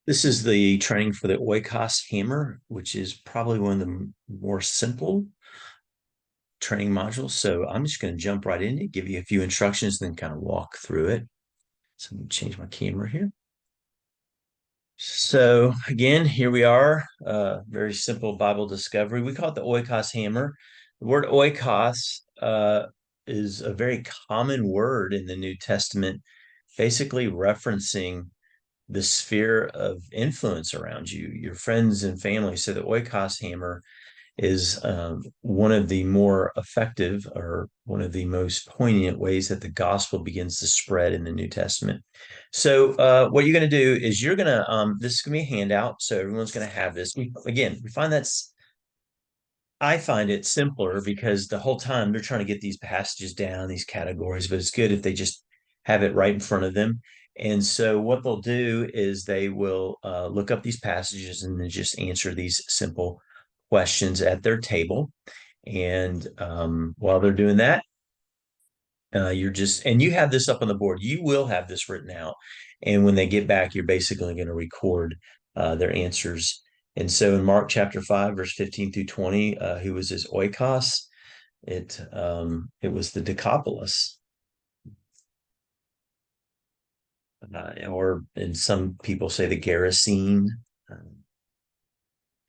This is the training for the Oikos Hammer, which is probably one of the more simple training modules. So I'm just going to jump right in it, give you a few instructions, then kind of walk through it. So let me change my camera here. So again, here we are. Very simple Bible discovery. We call it the Oikos Hammer. The word oikos is a very common word in the New Testament, basically referencing the sphere of influence around you, your friends and family. So the oikos hammer is one of the more effective or one of the most poignant ways that the gospel begins to spread in the New Testament. So what you're going to do is you're going to, this is going to be a handout. So everyone's going to have this. We find that's, I find it simpler because the whole time they're trying to get these passages down, these categories, but it's good if they just have it right in front of them. And so what they'll do is they will look up these passages and then just answer these simple questions at their table. And while they're doing that, you're just, and you have this up on the board. You will have this written out. And when they get back, you're basically going to record their answers. And so in Mark chapter 5, verse 15 through 20, who was his oikos? It was the Decapolis, or and some people say the Gerasene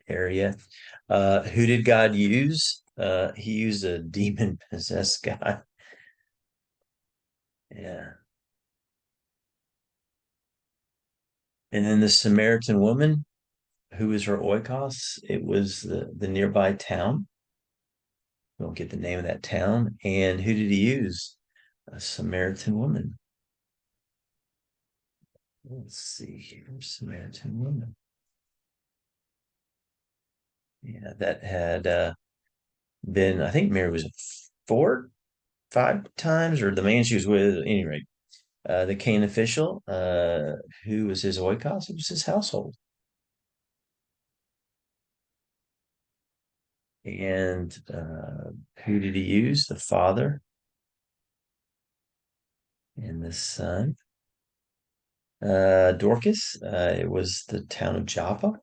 area. Who did God use? He used a demon possessed guy. Yeah. And then the Samaritan woman, who was her oikos? It was the nearby town. We don't get the name of that town. And who did he use? A Samaritan woman. Let's see here. Samaritan woman. Yeah, that had been, I think Mary was four, five times, or the man she was with, at any rate. The Canaan official, who was his oikos? It was his household. And who did he use? The father and the son. Dorcas, it was the town of Joppa.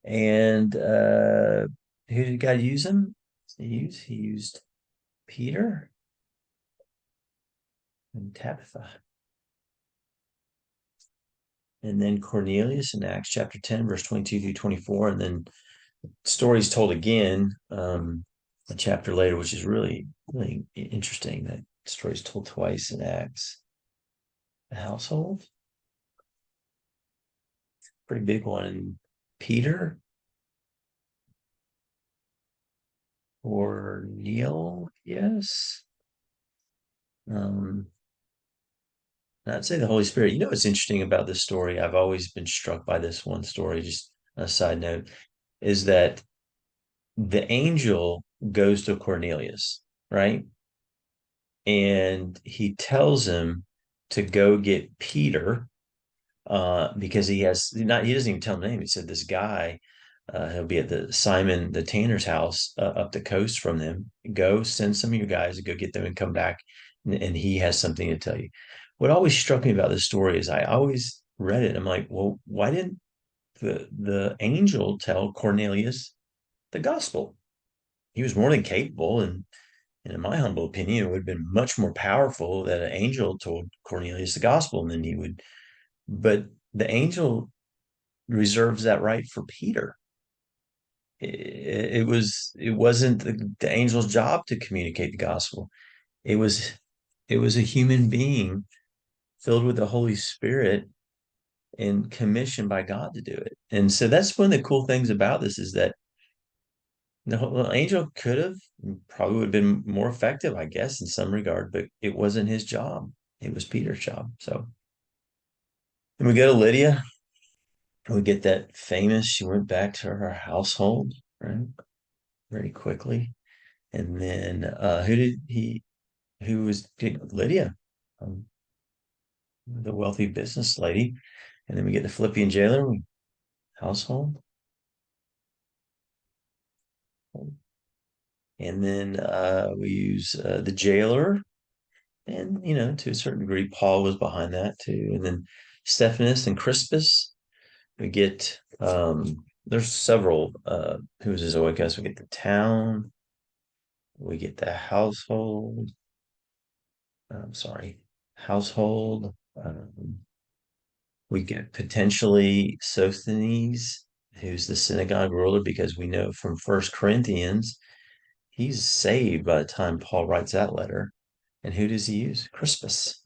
And who did God use him? He used Peter and Tabitha. And then Cornelius in Acts chapter 10, verse 22 through 24. And then stories told again a chapter later, which is really, really interesting. That story is told twice in Acts. The household, pretty big one. And Peter or Neil, yes. Um, I'd say the Holy Spirit. You know what's interesting about this story? I've always been struck by this one story, just a side note, is that the angel goes to Cornelius, right? And he tells him to go get Peter because he doesn't even tell him the name. He said this guy, he'll be at the Simon the tanner's house up the coast from them. Go send some of your guys to go get them and come back, and he has something to tell you. What always struck me about this story is I always read it. I'm like, well, why didn't the angel tell Cornelius the gospel? He was more than capable, and in my humble opinion, it would have been much more powerful that an angel told Cornelius the gospel, and then he would. But the angel reserves that right for Peter. It wasn't the angel's job to communicate the gospel. It was it was a human being filled with the Holy Spirit and commissioned by God to do it. And so that's one of the cool things about this is that the angel could have probably would have been more effective, I guess, in some regard, but it wasn't his job. It was Peter's job. So and we go to Lydia. We get that famous, she went back to her household, right? Very quickly. And then who was Lydia, um, the wealthy business lady. And then we get the Philippian jailer, household. And then we use the jailer. And, to a certain degree, Paul was behind that too. And then Stephanus and Crispus, we get, there's several, who's his Oikos? We get the town, we get the household, I'm sorry, household, we get potentially Sosthenes, who's the synagogue ruler, because we know from First Corinthians, he's saved by the time Paul writes that letter. And who does he use? Crispus.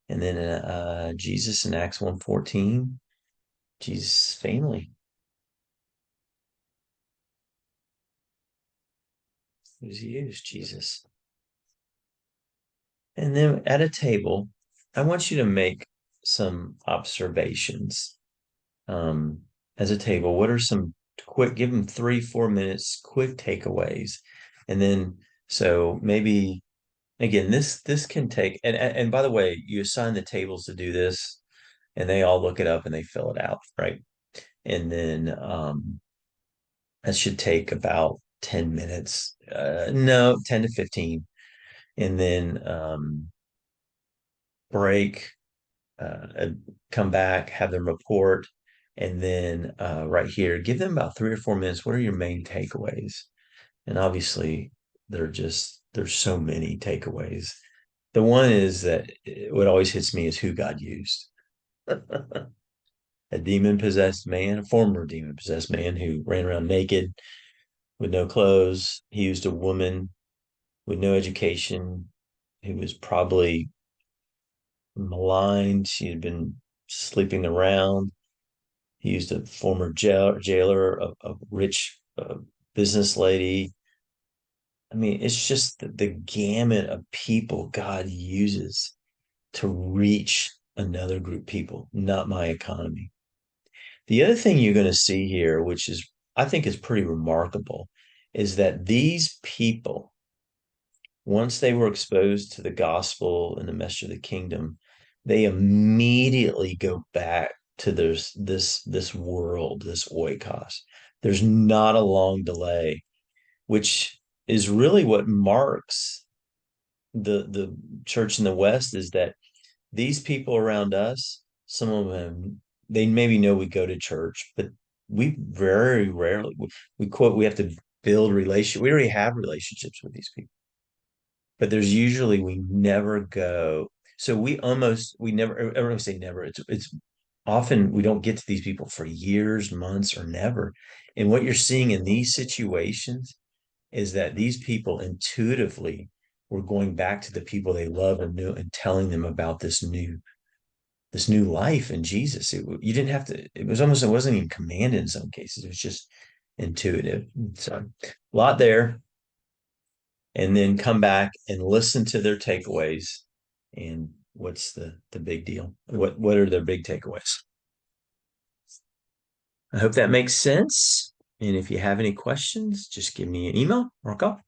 And then Jesus in Acts 1:14, Jesus' family. Who does he use? Jesus. And then at a table, I want you to make some observations. Um, as a table, what are some quick, give them 3, 4 minutes, quick takeaways. And then, so maybe again, this can take, and by the way, you assign the tables to do this, and they all look it up and they fill it out, right? And then that should take about 10 minutes. No, 10 to 15. And then break, come back, have them report. And then right here, give them about 3 or 4 minutes. What are your main takeaways? And obviously, there's so many takeaways. The one is that what always hits me is who God used. A demon possessed man, a former demon possessed man who ran around naked with no clothes. He used a woman with no education who was probably maligned. She had been sleeping around. He used a former jailer, a rich business lady. I mean, it's just the gamut of people God uses to reach another group of people, not my economy. The other thing you're going to see here, which is I think is pretty remarkable, is that these people, once they were exposed to the gospel and the message of the kingdom, they immediately go back to this world, this oikos. There's not a long delay, which is really what marks the church in the West, is that these people around us, some of them, they maybe know we go to church, but we very rarely we quote we have to build relation. We already have relationships with these people, but there's usually we never go. So we never. Everyone say never. It's often we don't get to these people for years, months, or never. And what you're seeing in these situations is that these people intuitively were going back to the people they love and knew and telling them about this new life in Jesus. You didn't have to, it was almost, it wasn't even commanded in some cases. It was just intuitive. So a lot there. And then come back and listen to their takeaways. And what's the big deal? What are their big takeaways? I hope that makes sense. And if you have any questions, just give me an email or a call.